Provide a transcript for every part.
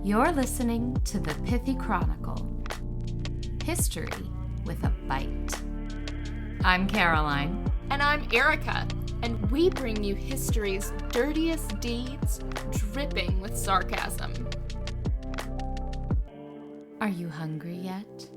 You're listening to the Pithy Chronicle. History with a bite. I'm Caroline. And I'm Erica. And we bring you history's dirtiest deeds, dripping with sarcasm. Are you hungry yet?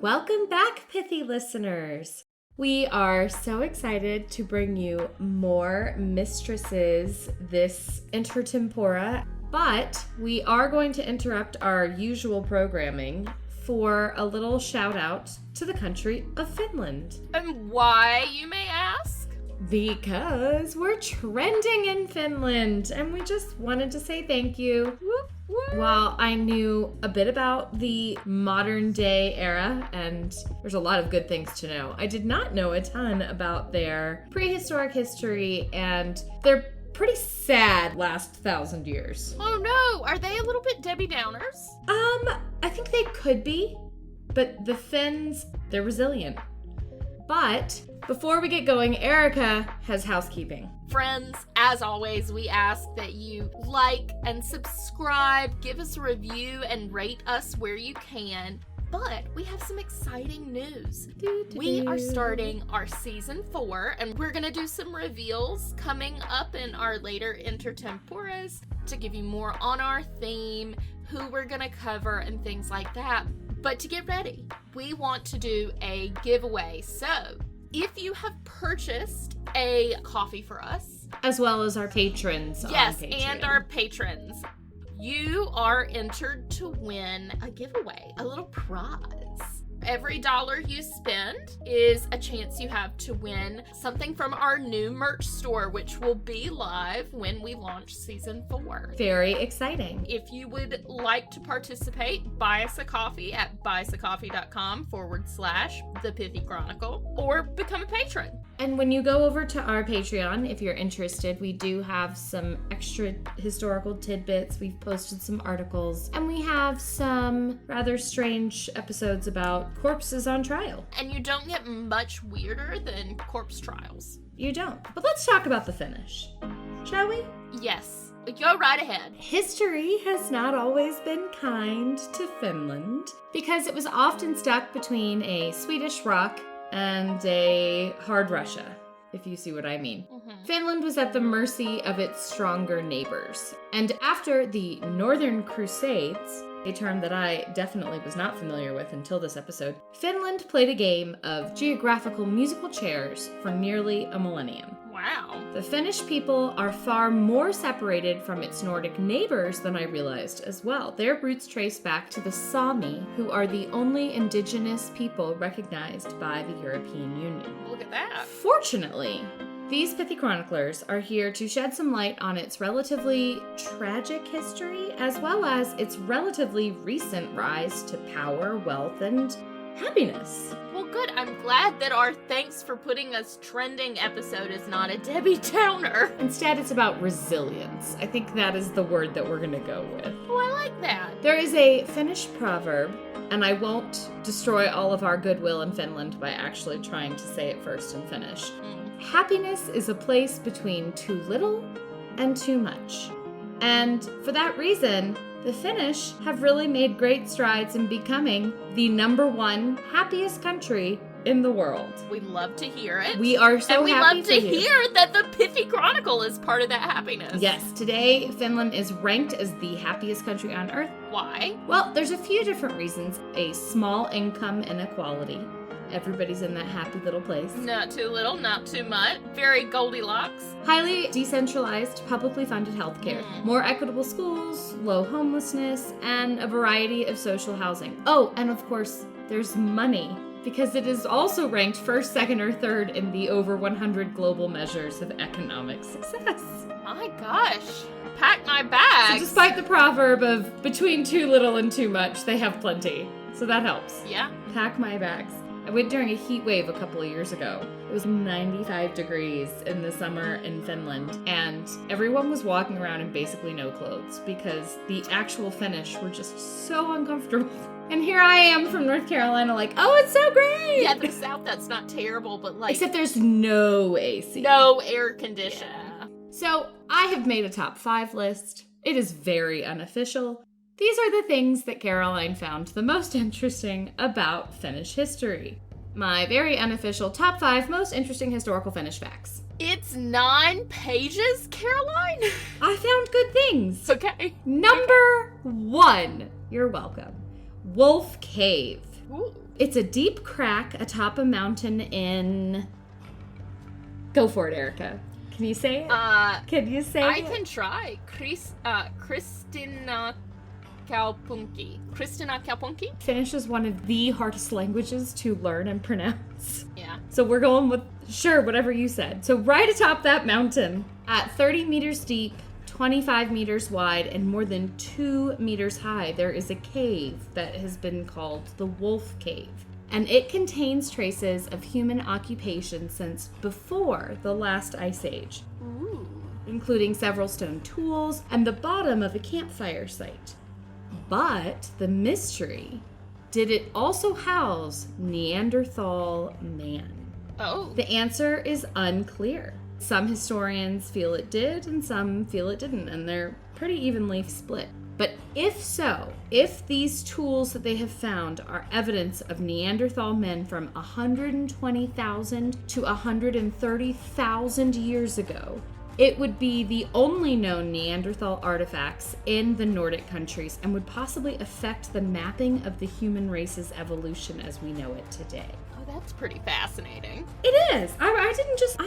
Welcome back, Pithy listeners. We are so excited to bring you more mistresses this Tempora, but we are going to interrupt our usual programming for a little shout out to the country of Finland. And why, you may ask? Because we're trending in Finland, and we just wanted to say thank you. Whoop, whoop. While I knew a bit about the modern day era, and there's a lot of good things to know, I did not know a ton about their prehistoric history and their pretty sad last 1,000 years. Oh no, are they a little bit Debbie Downers? I think they could be, but the Finns, they're resilient. But before we get going, Erica has housekeeping. Friends, as always, we ask that you like and subscribe, give us a review, and rate us where you can. But we have some exciting news. We are starting our season 4, and we're going to do some reveals coming up in our later Temporas to give you more on our theme, who we're going to cover, and things like that. But to get ready, we want to do a giveaway. So if you have purchased a coffee for us, as well as our patrons on Patreon. And our patrons, you are entered to win a giveaway, a little prize. Every dollar you spend is a chance you have to win something from our new merch store, which will be live when we launch season 4. Very exciting. If you would like to participate, buy us a coffee at buyusacoffee.com/The Pithy Chronicle or become a patron. And when you go over to our Patreon, if you're interested, we do have some extra historical tidbits. We've posted some articles, and we have some rather strange episodes about corpses on trial. And you don't get much weirder than corpse trials. You don't. But let's talk about the Finnish, shall we? Yes. Go right ahead. History has not always been kind to Finland because it was often stuck between a Swedish rock and a hard Russia, if you see what I mean. Mm-hmm. Finland was at the mercy of its stronger neighbors. And after the Northern Crusades, a term that I definitely was not familiar with until this episode, Finland played a game of geographical musical chairs for nearly a millennium. Wow. The Finnish people are far more separated from its Nordic neighbors than I realized as well. Their roots trace back to the Sami, who are the only indigenous people recognized by the European Union. Look at that. Fortunately, these Pithy Chroniclers are here to shed some light on its relatively tragic history, as well as its relatively recent rise to power, wealth, and happiness. Well, good. I'm glad that our thanks for putting us trending episode is not a Debbie Downer. Instead, it's about resilience. I think that is the word that we're going to go with. Oh, I like that. There is a Finnish proverb, and I won't destroy all of our goodwill in Finland by actually trying to say it first in Finnish. Happiness is a place between too little and too much. And for that reason, the Finnish have really made great strides in becoming the #1 happiest country in the world. We love to hear it. We are so happy And we love to you. hear that the Pithy Chronicle is part of that happiness. Yes, today Finland is ranked as the happiest country on earth. Why? Well, there's a few different reasons. A small income inequality. Everybody's in that happy little place. Not too little, not too much. Very Goldilocks. Highly decentralized, publicly funded healthcare. More equitable schools, low homelessness, and a variety of social housing. Oh, and of course, there's money, because it is also ranked first, second, or third in the over 100 global measures of economic success. My gosh. Pack my bags. So despite the proverb of between too little and too much, they have plenty. So that helps. Yeah. Pack my bags. I went during a heat wave a couple of years ago. It was 95 degrees in the summer in Finland, and everyone was walking around in basically no clothes because the actual Finnish were just so uncomfortable. And here I am from North Carolina like, oh, it's so great! Yeah, the South, that's not terrible, but like... Except there's no AC. No air condition. Yeah. So I have made a top 5 list. It is very unofficial. These are the things that Caroline found the most interesting about Finnish history. My very unofficial top 5 most interesting historical Finnish facts. It's 9 pages, Caroline? I found good things. Okay. Number 1. You're welcome. Wolf Cave. Ooh. It's a deep crack atop a mountain in... Go for it, Erica. Can you say it? Can you say I it? can try. Kristina Kaupunki. Finnish is one of the hardest languages to learn and pronounce. Yeah. So we're going with, sure, whatever you said. So right atop that mountain, at 30 meters deep, 25 meters wide, and more than 2 meters high, there is a cave that has been called the Wolf Cave. And it contains traces of human occupation since before the last ice age, including several stone tools and the bottom of a campfire site. But the mystery, did it also house Neanderthal man? Oh. The answer is unclear. Some historians feel it did and some feel it didn't, and they're pretty evenly split. But if so, if these tools that they have found are evidence of Neanderthal men from 120,000 to 130,000 years ago, it would be the only known Neanderthal artifacts in the Nordic countries and would possibly affect the mapping of the human race's evolution as we know it today. Oh, that's pretty fascinating. It is. I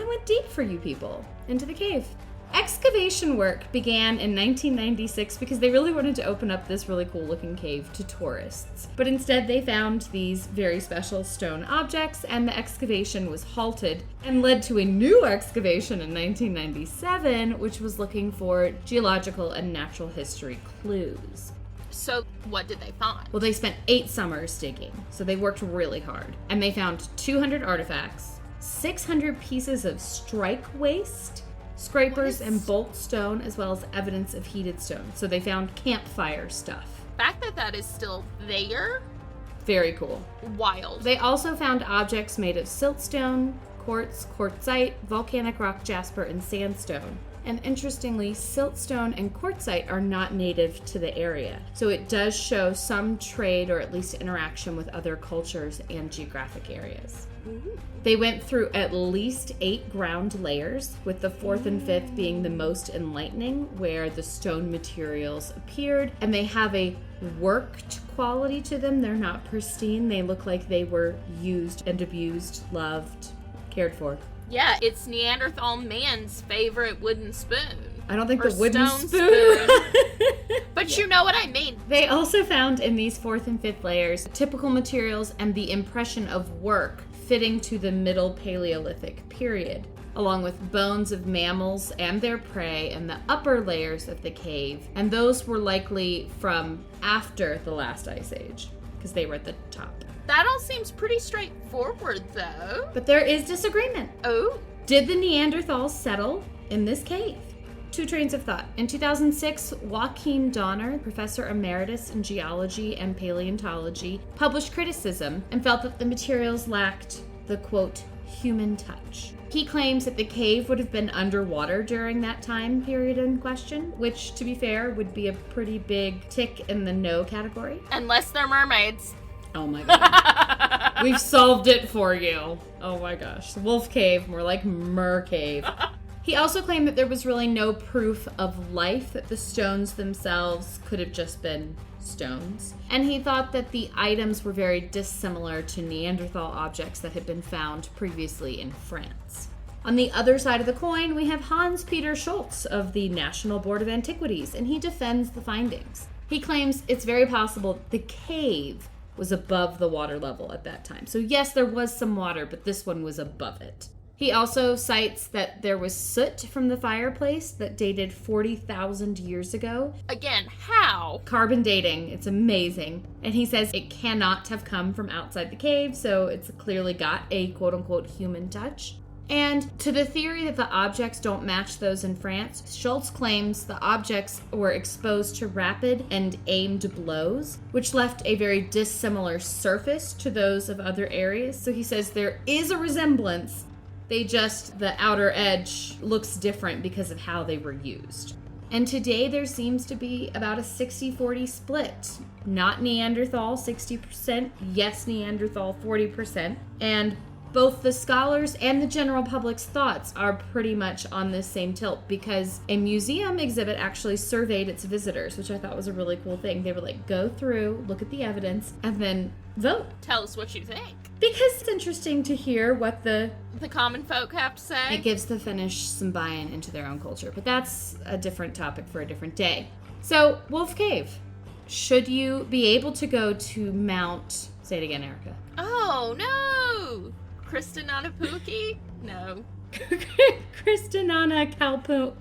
went deep for you people into the cave. Excavation work began in 1996 because they really wanted to open up this really cool looking cave to tourists. But instead they found these very special stone objects and the excavation was halted and led to a new excavation in 1997, which was looking for geological and natural history clues. So what did they find? Well, they spent 8 summers digging, so they worked really hard. And they found 200 artifacts, 600 pieces of strike waste, scrapers and bolt stone, as well as evidence of heated stone. So they found campfire stuff. The fact that is still there? Very cool. Wild. They also found objects made of siltstone, quartz, quartzite, volcanic rock jasper, and sandstone. And interestingly, siltstone and quartzite are not native to the area. So it does show some trade or at least interaction with other cultures and geographic areas. They went through at least 8 ground layers, with the 4th and 5th being the most enlightening, where the stone materials appeared, and they have a worked quality to them. They're not pristine. They look like they were used and abused, loved, cared for. Yeah, it's Neanderthal man's favorite wooden spoon. I don't think or the wooden stone spoon. But you know what I mean. They also found in these 4th and 5th layers typical materials and the impression of work fitting to the Middle Paleolithic period, along with bones of mammals and their prey in the upper layers of the cave. And those were likely from after the last ice age, because they were at the top. That all seems pretty straightforward, though. But there is disagreement. Oh? Did the Neanderthals settle in this cave? 2 trains of thought. In 2006, Joachim Donner, professor emeritus in geology and paleontology, published criticism and felt that the materials lacked the, quote, human touch. He claims that the cave would have been underwater during that time period in question, which, to be fair, would be a pretty big tick in the no category. Unless they're mermaids. Oh my god. We've solved it for you. Oh my gosh. Wolf Cave, more like Mer Cave. He also claimed that there was really no proof of life, that the stones themselves could have just been stones. And he thought that the items were very dissimilar to Neanderthal objects that had been found previously in France. On the other side of the coin, we have Hans-Peter Schultz of the National Board of Antiquities, and he defends the findings. He claims it's very possible the cave was above the water level at that time. So yes, there was some water, but this one was above it. He also cites that there was soot from the fireplace that dated 40,000 years ago. Again, how? Carbon dating, it's amazing. And he says it cannot have come from outside the cave, so it's clearly got a quote-unquote human touch. And to the theory that the objects don't match those in France, Schultz claims the objects were exposed to rapid and aimed blows, which left a very dissimilar surface to those of other areas. So he says there is a resemblance, the outer edge looks different because of how they were used. And today there seems to be about a 60-40 split. Not Neanderthal, 60%. Yes, Neanderthal, 40%. And both the scholars and the general public's thoughts are pretty much on this same tilt, because a museum exhibit actually surveyed its visitors, which I thought was a really cool thing. They were like, go through, look at the evidence, and then vote. Tell us what you think. Because it's interesting to hear what the common folk have to say. It gives the Finnish some buy-in into their own culture, but that's a different topic for a different day. So, Wolf Cave. Should you be able to go to Mount... Say it again, Erica. Oh, no! Kristinanapuki? No. Kristinana Kaupunki.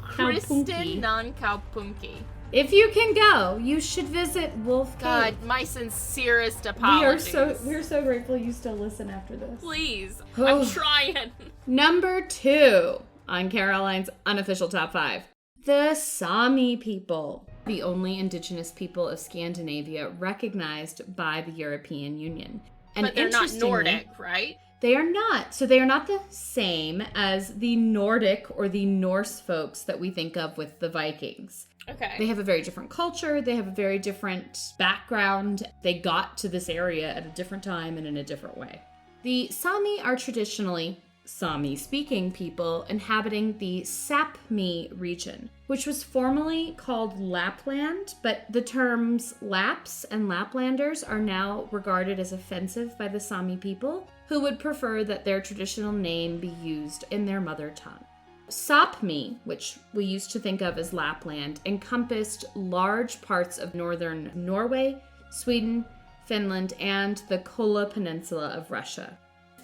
Kristinanapuki. If you can go, you should visit Wolf Cave. God, my sincerest apologies. We're so grateful you still listen after this. Please. I'm trying. Number 2 on Caroline's unofficial top 5. The Sami people. The only indigenous people of Scandinavia recognized by the European Union. And but they're not Nordic, right? They are not. So they are not the same as the Nordic or the Norse folks that we think of with the Vikings. Okay. They have a very different culture. They have a very different background. They got to this area at a different time and in a different way. The Sami are traditionally Sami-speaking people inhabiting the Sapmi region, which was formerly called Lapland, but the terms Laps and Laplanders are now regarded as offensive by the Sami people, who would prefer that their traditional name be used in their mother tongue. Sapmi, which we used to think of as Lapland, encompassed large parts of northern Norway, Sweden, Finland, and the Kola Peninsula of Russia.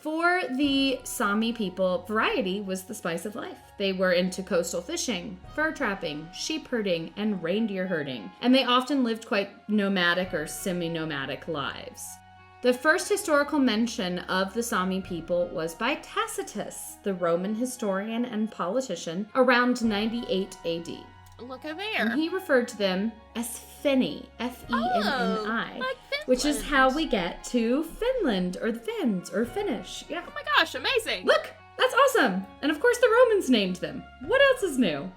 For the Sami people, variety was the spice of life. They were into coastal fishing, fur trapping, sheep herding, and reindeer herding, and they often lived quite nomadic or semi-nomadic lives. The first historical mention of the Sami people was by Tacitus, the Roman historian and politician, around 98 AD. Look at there. And he referred to them as Finni, F-E-N-N-I, like which is how we get to Finland, or the Finns, or Finnish. Yeah. Oh my gosh, amazing. Look, that's awesome. And of course the Romans named them. What else is new?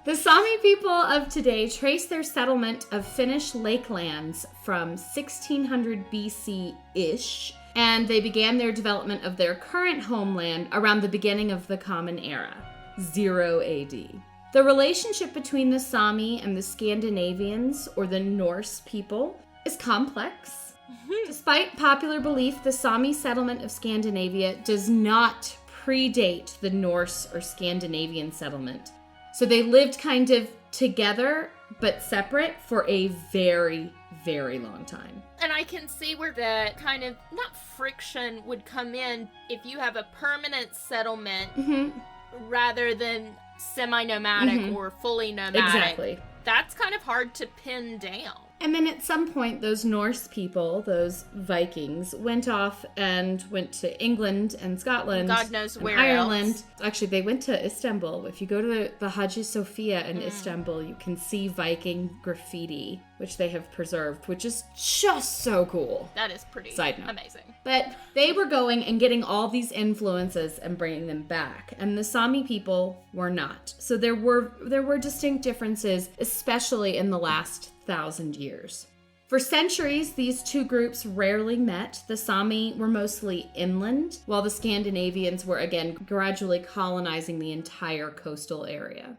The Sami people of today trace their settlement of Finnish lakelands from 1600 BC-ish, and they began their development of their current homeland around the beginning of the Common Era, 0 AD. The relationship between the Sami and the Scandinavians, or the Norse people, is complex. Despite popular belief, the Sami settlement of Scandinavia does not predate the Norse or Scandinavian settlement. So they lived kind of together, but separate for a very, very long time. And I can see where the kind of, not friction would come in if you have a permanent settlement rather than semi-nomadic or fully nomadic. Exactly. That's kind of hard to pin down. And then at some point, those Norse people, those Vikings, went off and went to England and Scotland. God knows where Ireland. else. Actually, they went to Istanbul. If you go to the Hagia Sophia in Istanbul, you can see Viking graffiti, which they have preserved, which is just so cool. That is pretty Side note. amazing. But they were going and getting all these influences and bringing them back, and the Sami people were not. So there were distinct differences, especially in the last 1,000 years. For centuries, these two groups rarely met. The Sami were mostly inland, while the Scandinavians were again gradually colonizing the entire coastal area.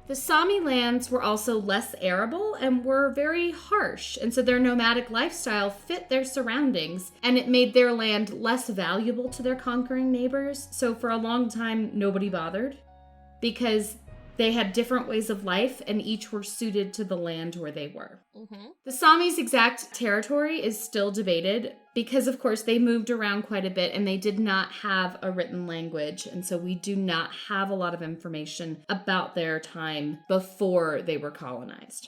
The Sami lands were also less arable and were very harsh, and so their nomadic lifestyle fit their surroundings, and it made their land less valuable to their conquering neighbors. So for a long time, nobody bothered, because they had different ways of life, and each were suited to the land where they were. The Sami's exact territory is still debated because, of course, they moved around quite a bit and they did not have a written language. And so we do not have a lot of information about their time before they were colonized.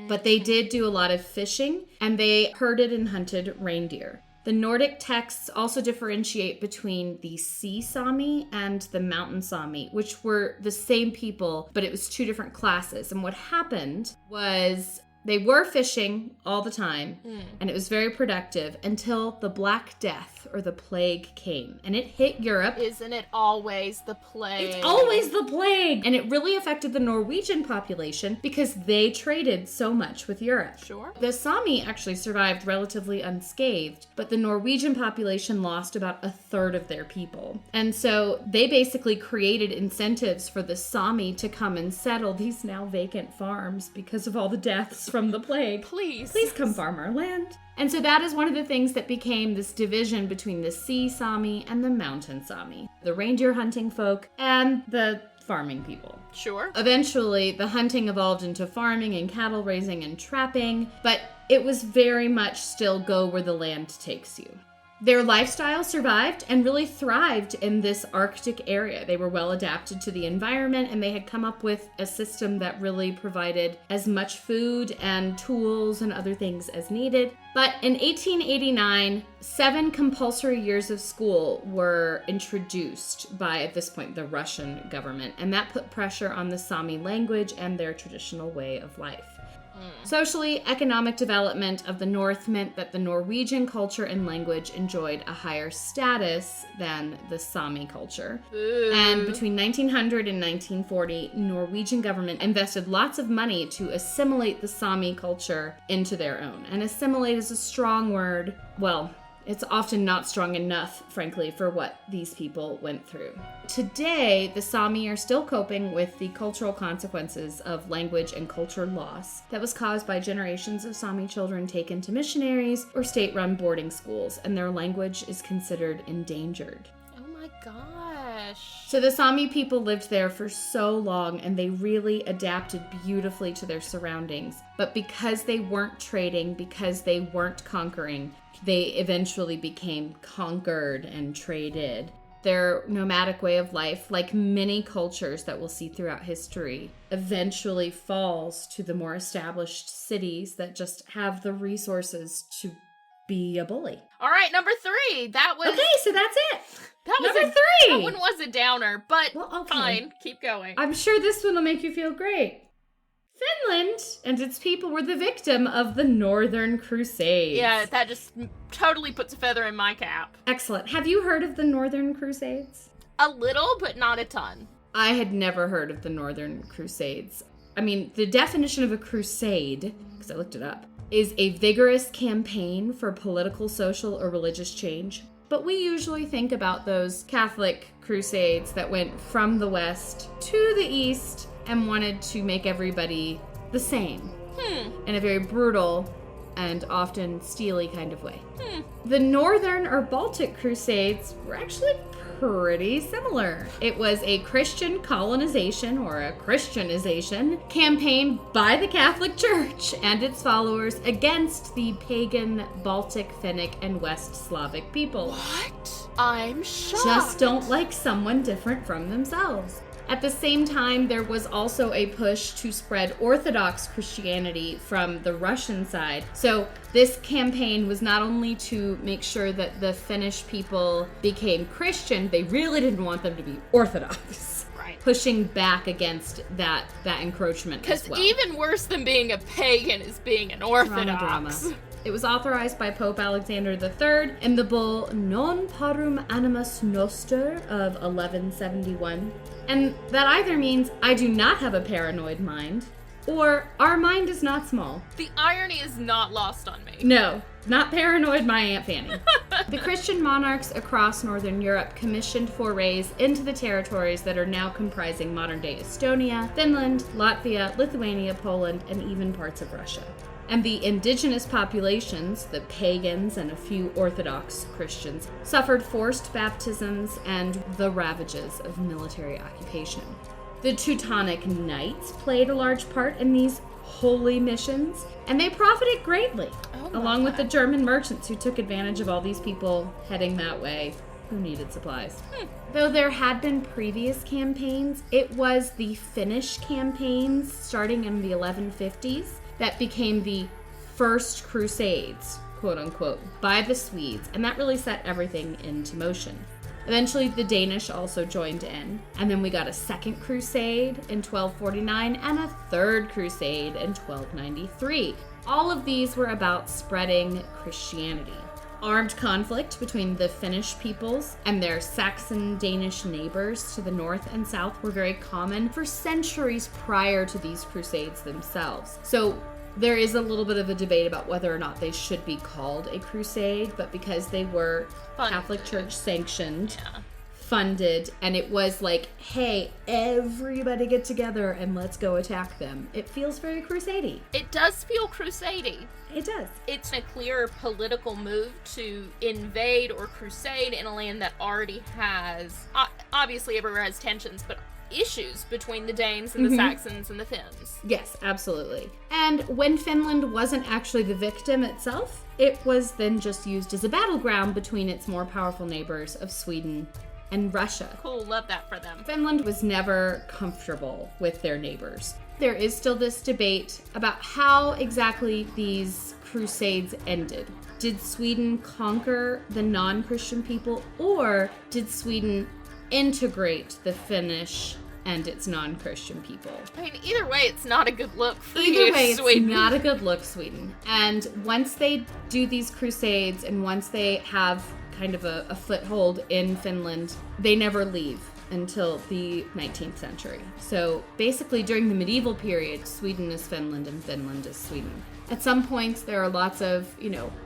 But they did do a lot of fishing, and they herded and hunted reindeer. The Nordic texts also differentiate between the Sea Sami and the Mountain Sami, which were the same people, but it was two different classes. And what happened was They were fishing all the time, and it was very productive until the Black Death, or the plague, came. And it hit Europe. Isn't it always the plague? It's always the plague! And it really affected the Norwegian population because they traded so much with Europe. Sure. The Sami actually survived relatively unscathed, but the Norwegian population lost about a third of their people. And so they basically created incentives for the Sami to come and settle these now vacant farms because of all the deaths from the plague. Please come farm our land. And so that is one of the things that became this division between the sea Sami and the mountain Sami, the reindeer hunting folk and the farming people. Sure. Eventually, the hunting evolved into farming and cattle raising and trapping, but it was very much still go where the land takes you. Their lifestyle survived and really thrived in this Arctic area. They were well adapted to the environment, and they had come up with a system that really provided as much food and tools and other things as needed. But in 1889, 7 compulsory years of school were introduced by, at this point, the Russian government, and that put pressure on the Sami language and their traditional way of life. Socially, economic development of the North meant that the Norwegian culture and language enjoyed a higher status than the Sami culture. Ooh. And between 1900 and 1940, Norwegian government invested lots of money to assimilate the Sami culture into their own. And assimilate is a strong word. Well, it's often not strong enough, frankly, for what these people went through. Today, the Sami are still coping with the cultural consequences of language and culture loss that was caused by generations of Sami children taken to missionaries or state-run boarding schools, and their language is considered endangered. Oh my gosh. So the Sami people lived there for so long, and they really adapted beautifully to their surroundings. But because they weren't trading, because they weren't conquering, they eventually became conquered and traded. Their nomadic way of life, like many cultures that we'll see throughout history, eventually falls to the more established cities that just have the resources to be a bully. All right, number 3. That was... Okay, so that's it. That was number 3. That one was a downer, but well, okay. Fine. Keep going. I'm sure this one will make you feel great. Finland and its people were the victim of the Northern Crusades. Yeah, that just totally puts a feather in my cap. Excellent. Have you heard of the Northern Crusades? A little, but not a ton. I had never heard of the Northern Crusades. I mean, the definition of a crusade, because I looked it up, is a vigorous campaign for political, social, or religious change. But we usually think about those Catholic crusades that went from the West to the East and wanted to make everybody the same in a very brutal and often steely kind of way. The Northern or Baltic Crusades were actually pretty similar. It was a Christian colonization or a Christianization campaign by the Catholic Church and its followers against the pagan Baltic, Finnic, and West Slavic people. What? I'm shocked. Just don't like someone different from themselves. At the same time, there was also a push to spread Orthodox Christianity from the Russian side. So this campaign was not only to make sure that the Finnish people became Christian, they really didn't want them to be Orthodox. Right. Pushing back against that encroachment as well. Because even worse than being a pagan is being an Orthodox. Drama. It was authorized by Pope Alexander III in the bull Non Parum Animus Noster of 1171. And that either means I do not have a paranoid mind, or our mind is not small. The irony is not lost on me. No, not paranoid, my Aunt Fanny. The Christian monarchs across Northern Europe commissioned forays into the territories that are now comprising modern-day Estonia, Finland, Latvia, Lithuania, Poland, and even parts of Russia. And the indigenous populations, the pagans and a few Orthodox Christians, suffered forced baptisms and the ravages of military occupation. The Teutonic Knights played a large part in these holy missions, and they profited greatly, along with the German merchants who took advantage of all these people heading that way who needed supplies. Though there had been previous campaigns, it was the Finnish campaigns starting in the 1150s that became the first crusades, quote unquote, by the Swedes, and that really set everything into motion. Eventually, the Danish also joined in. And then we got a second crusade in 1249 and a third crusade in 1293. All of these were about spreading Christianity. Armed conflict between the Finnish peoples and their Saxon-Danish neighbors to the north and south were very common for centuries prior to these crusades themselves. So there is a little bit of a debate about whether or not they should be called a crusade, but because they were Catholic Church sanctioned, funded, and it was like, hey, everybody get together and let's go attack them. It feels very crusade-y. It does feel crusade-y. It does. It's a clear political move to invade or crusade in a land that already has, obviously everywhere has tensions, but issues between the Danes and the Saxons and the Finns. Yes, absolutely. And when Finland wasn't actually the victim itself, it was then just used as a battleground between its more powerful neighbors of Sweden and Russia. Cool, love that for them. Finland was never comfortable with their neighbors. There is still this debate about how exactly these crusades ended. Did Sweden conquer the non-Christian people, or did Sweden integrate the Finnish and its non-Christian people? I mean, either way, it's not a good look for Either you, way, Sweden. it's not a good look, Sweden. And once they do these crusades and once they have kind of a foothold in Finland, they never leave until the 19th century. So basically during the medieval period, Sweden is Finland and Finland is Sweden. At some points there are lots of,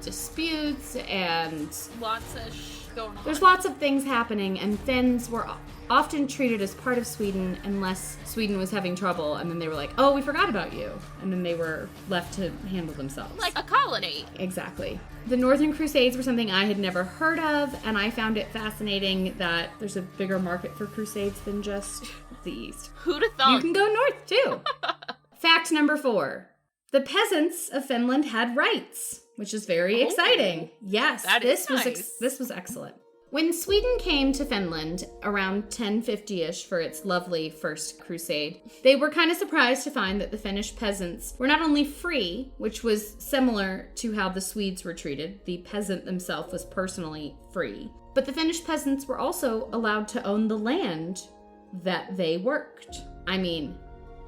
disputes and Lots of going on. there's lots of things happening, and Finns were often treated as part of Sweden unless Sweden was having trouble, and then they were like, oh, we forgot about you. And then they were left to handle themselves. Like a colony. Exactly. The Northern Crusades were something I had never heard of, and I found it fascinating that there's a bigger market for crusades than just the East. Who'd have thought? You can go north, too. Fact number 4. The peasants of Finland had rights, which is very exciting. Yes, that is nice. This was excellent. When Sweden came to Finland around 1050-ish for its lovely first crusade, they were kind of surprised to find that the Finnish peasants were not only free, which was similar to how the Swedes were treated. The peasant themselves was personally free. But the Finnish peasants were also allowed to own the land that they worked. I mean,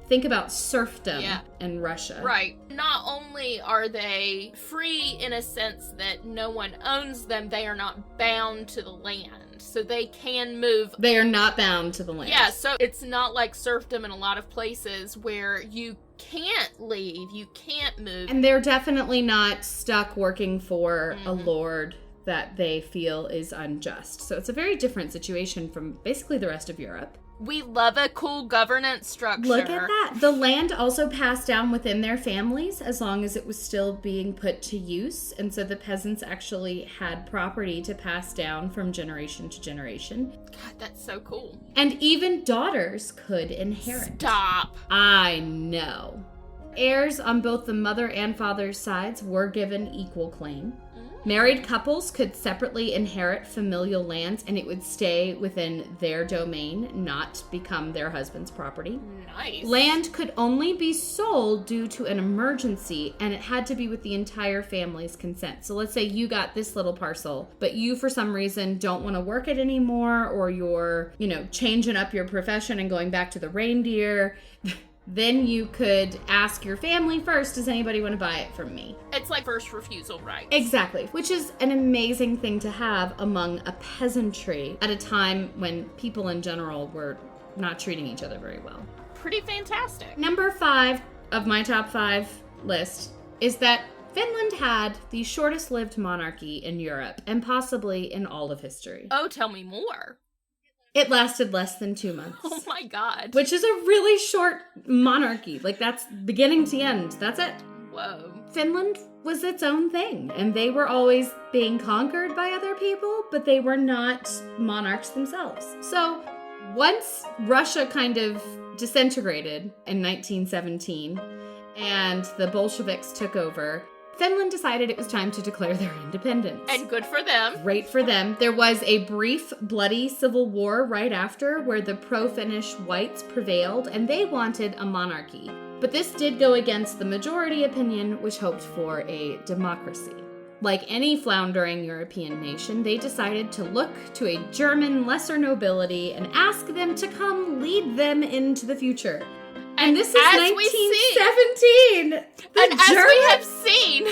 think about serfdom in Russia. Right. Not only are they free in a sense that no one owns them, they are not bound to the land. So they can move. They are not bound to the land. Yeah, so it's not like serfdom in a lot of places where you can't leave, you can't move. And they're definitely not stuck working for a lord that they feel is unjust. So it's a very different situation from basically the rest of Europe. We love a cool governance structure. Look at that. The land also passed down within their families as long as it was still being put to use. And so the peasants actually had property to pass down from generation to generation. God, that's so cool. And even daughters could inherit. Stop. I know. Heirs on both the mother and father's sides were given equal claim. Married couples could separately inherit familial lands, and it would stay within their domain, not become their husband's property. Nice. Land could only be sold due to an emergency, and it had to be with the entire family's consent. So let's say you got this little parcel, but you for some reason don't want to work it anymore, or you're, changing up your profession and going back to the reindeer. Then you could ask your family first, does anybody want to buy it from me? It's like first refusal rights. Exactly, which is an amazing thing to have among a peasantry at a time when people in general were not treating each other very well. Pretty fantastic. Number 5 of my top 5 list is that Finland had the shortest lived monarchy in Europe and possibly in all of history. Oh, tell me more. It lasted less than 2 months. Oh my God. Which is a really short monarchy. Like, that's beginning to end. That's it. Whoa. Finland was its own thing, and they were always being conquered by other people, but they were not monarchs themselves. So, once Russia kind of disintegrated in 1917, and the Bolsheviks took over, Finland decided it was time to declare their independence. And good for them. Great for them. There was a brief, bloody civil war right after where the pro-Finnish whites prevailed, and they wanted a monarchy. But this did go against the majority opinion, which hoped for a democracy. Like any floundering European nation, they decided to look to a German lesser nobility and ask them to come lead them into the future. And this is 1917. And as we have seen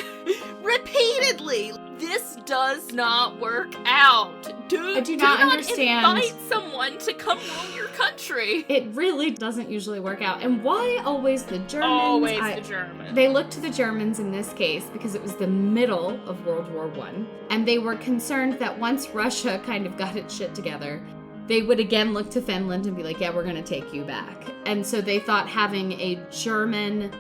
repeatedly, this does not work out. I do not understand. Invite someone to come rule your country. It really doesn't usually work out. And why always the Germans? Always the Germans. They looked to the Germans in this case because it was the middle of World War I. And they were concerned that once Russia kind of got its shit together, they would again look to Finland and be like, yeah, we're going to take you back. And so they thought having a German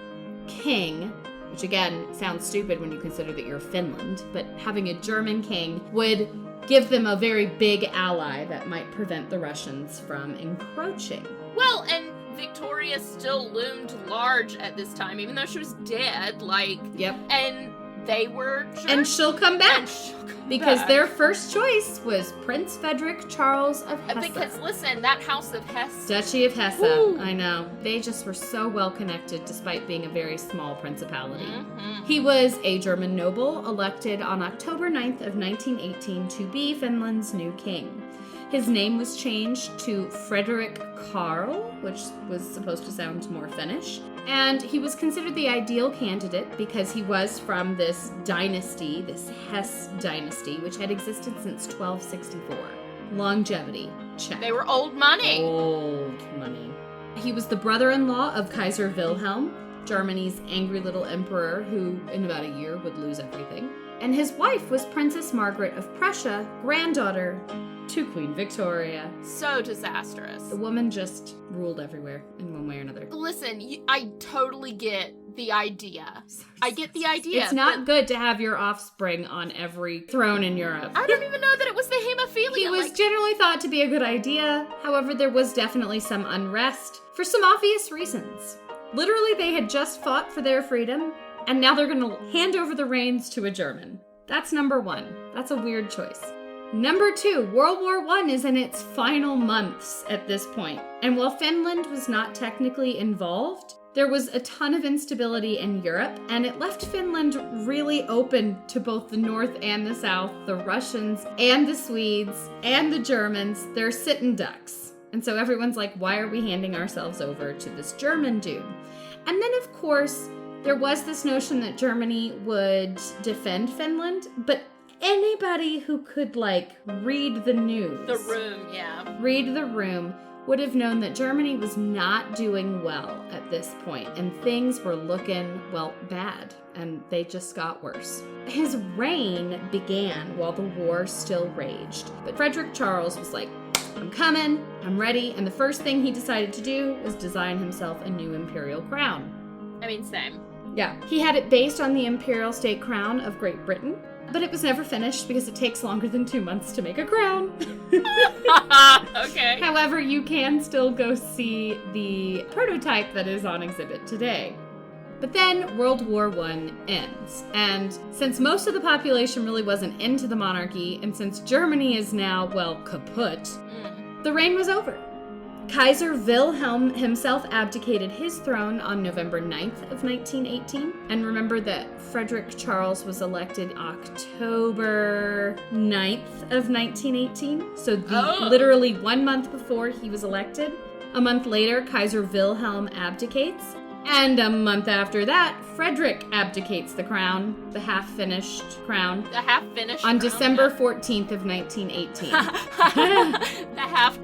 king, which again sounds stupid when you consider that you're Finland, but having a German king would give them a very big ally that might prevent the Russians from encroaching. Well, and Victoria still loomed large at this time, even though she was dead, Yep. And they were German. And she'll come back. Because their first choice was Prince Frederick Charles of Hesse. Because, listen, that House of Hesse. Duchy of Hesse. Woo. I know. They just were so well connected despite being a very small principality. Mm-hmm. He was a German noble elected on October 9th of 1918 to be Finland's new king. His name was changed to Frederick Karl, which was supposed to sound more Finnish. And he was considered the ideal candidate because he was from this dynasty, this Hesse dynasty, which had existed since 1264. Longevity, check. They were old money. Old money. He was the brother-in-law of Kaiser Wilhelm, Germany's angry little emperor who, in about a year, would lose everything. And his wife was Princess Margaret of Prussia, granddaughter to Queen Victoria. So disastrous. The woman just ruled everywhere in one way or another. Listen, I totally get the idea. I get the idea. It's not good to have your offspring on every throne in Europe. I don't even know that it was the hemophilia. He was generally thought to be a good idea. However, there was definitely some unrest for some obvious reasons. Literally, they had just fought for their freedom, and now they're going to hand over the reins to a German. That's number one. That's a weird choice. Number two, World War I is in its final months at this point. And while Finland was not technically involved, there was a ton of instability in Europe, and it left Finland really open to both the North and the South, the Russians and the Swedes and the Germans. They're sitting ducks. And so everyone's like, why are we handing ourselves over to this German dude? And then, of course, there was this notion that Germany would defend Finland, but anybody who could, read the news. The room, yeah. Read the room would have known that Germany was not doing well at this point, and things were looking, bad, and they just got worse. His reign began while the war still raged, but Frederick Charles was like, I'm coming, I'm ready, and the first thing he decided to do was design himself a new imperial crown. I mean, same. Yeah. He had it based on the imperial state crown of Great Britain, but it was never finished because it takes longer than 2 months to make a crown. Okay. However, you can still go see the prototype that is on exhibit today. But then World War I ends, and since most of the population really wasn't into the monarchy, and since Germany is now, kaput, the reign was over. Kaiser Wilhelm himself abdicated his throne on November 9th of 1918. And remember that Frederick Charles was elected October 9th of 1918. So literally 1 month before he was elected. A month later, Kaiser Wilhelm abdicates. And a month after that, Frederick abdicates the crown, the half-finished crown. The half-finished on crown, December 14th of 1918. the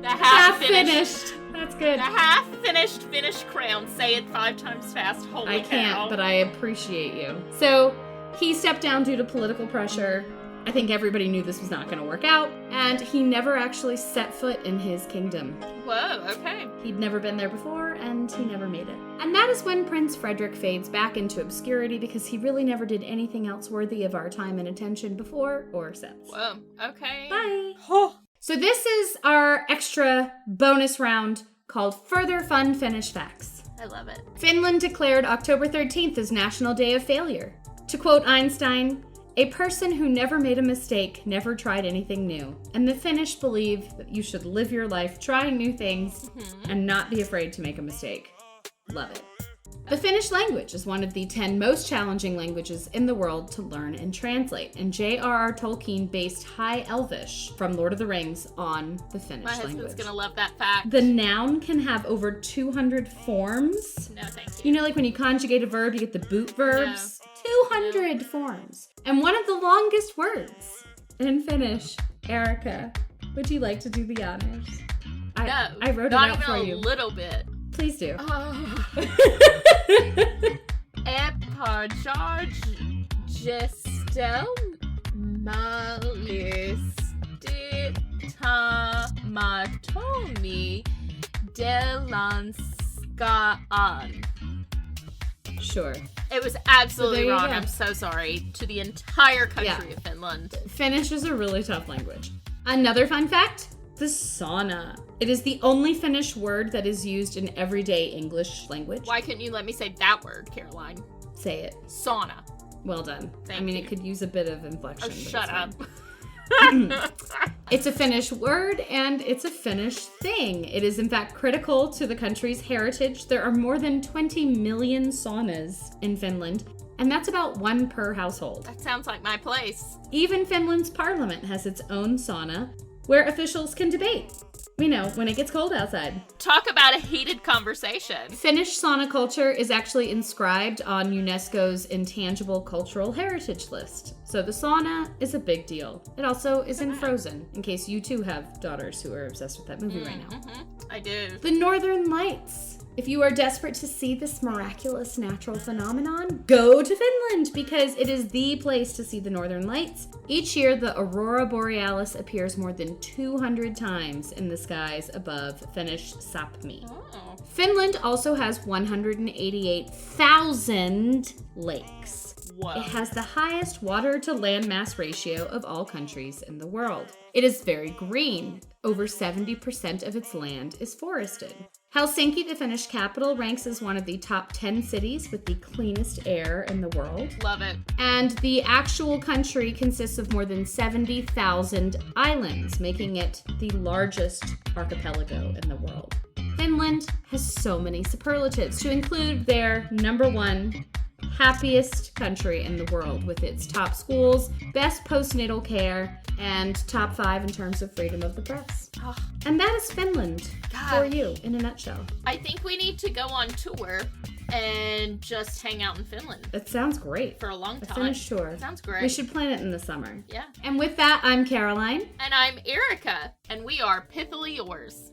half-finished. That's good. The half-finished finished crown. Say it 5 times fast. Holy I can't, cow. but I appreciate you. So he stepped down due to political pressure. I think everybody knew this was not going to work out, and he never actually set foot in his kingdom. Whoa, okay. He'd never been there before, and he never made it. And that is when Prince Frederick fades back into obscurity because he really never did anything else worthy of our time and attention before or since. Whoa, okay. Bye. So this is our extra bonus round called Further Fun Finnish Facts. I love it. Finland declared October 13th as National Day of Failure. To quote Einstein, "A person who never made a mistake never tried anything new." And the Finnish believe that you should live your life trying new things and not be afraid to make a mistake. Love it. The Finnish language is one of the 10 most challenging languages in the world to learn and translate, and J.R.R. Tolkien based High Elvish from Lord of the Rings on the Finnish My language. husband's gonna love that fact. The noun can have over 200 forms. No, thank you. You know, like when you conjugate a verb, you get the boot verbs? 200 forms. And one of the longest words in Finnish. Erica, would you like to do the honors? I wrote it out for you. Not even a little bit. Please do. Gestel malistitamatomi delanskaan. Sure. It was absolutely So wrong. I'm so sorry to the entire country of Finland. Finnish is a really tough language. Another fun fact, the sauna. It is the only Finnish word that is used in everyday English language. Why couldn't you let me say that word, Caroline? Say it. Sauna. Well done. Thank you. It could use a bit of inflection. Oh, but shut it's up. fine. It's a Finnish word and it's a Finnish thing. It is in fact critical to the country's heritage. There are more than 20 million saunas in Finland, and that's about one per household. That sounds like my place. Even Finland's parliament has its own sauna where officials can debate. You know, when it gets cold outside. Talk about a heated conversation. Finnish sauna culture is actually inscribed on UNESCO's Intangible Cultural Heritage list. So the sauna is a big deal. It also is in Frozen, in case you too have daughters who are obsessed with that movie right now. I do. The Northern Lights. If you are desperate to see this miraculous natural phenomenon, go to Finland because it is the place to see the Northern Lights. Each year, the Aurora Borealis appears more than 200 times in the skies above Finnish Sapmi. Oh. Finland also has 188,000 lakes. Whoa. It has the highest water to land mass ratio of all countries in the world. It is very green. Over 70% of its land is forested. Helsinki, the Finnish capital, ranks as one of the top 10 cities with the cleanest air in the world. Love it. And the actual country consists of more than 70,000 islands, making it the largest archipelago in the world. Finland has so many superlatives, to include their #1 happiest country in the world, with its top schools, best postnatal care, and top 5 in terms of freedom of the press. Oh, And that is Finland for you in a nutshell. I think we need to go on tour and just hang out in Finland It sounds great. for a long A time. Finnish tour. Sounds great. We should plan it in the summer. Yeah. And with that, I'm Caroline. And I'm Erica, and we are Pithily Yours.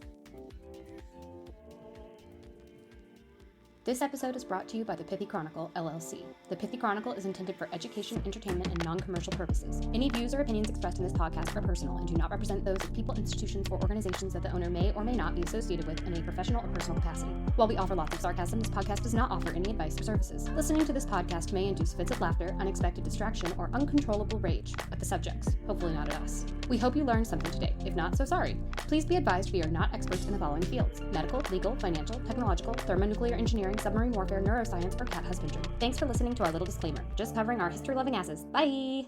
This episode is brought to you by the Pithy Chronicle, LLC. The Pithy Chronicle is intended for education, entertainment, and non-commercial purposes. Any views or opinions expressed in this podcast are personal and do not represent those of people, institutions, or organizations that the owner may or may not be associated with in a professional or personal capacity. While we offer lots of sarcasm, this podcast does not offer any advice or services. Listening to this podcast may induce fits of laughter, unexpected distraction, or uncontrollable rage at the subjects, hopefully not at us. We hope you learned something today. If not, so sorry. Please be advised we are not experts in the following fields: medical, legal, financial, technological, thermonuclear engineering, submarine warfare, neuroscience, or cat husbandry. Thanks for listening to our little disclaimer. Just covering our history-loving asses. Bye!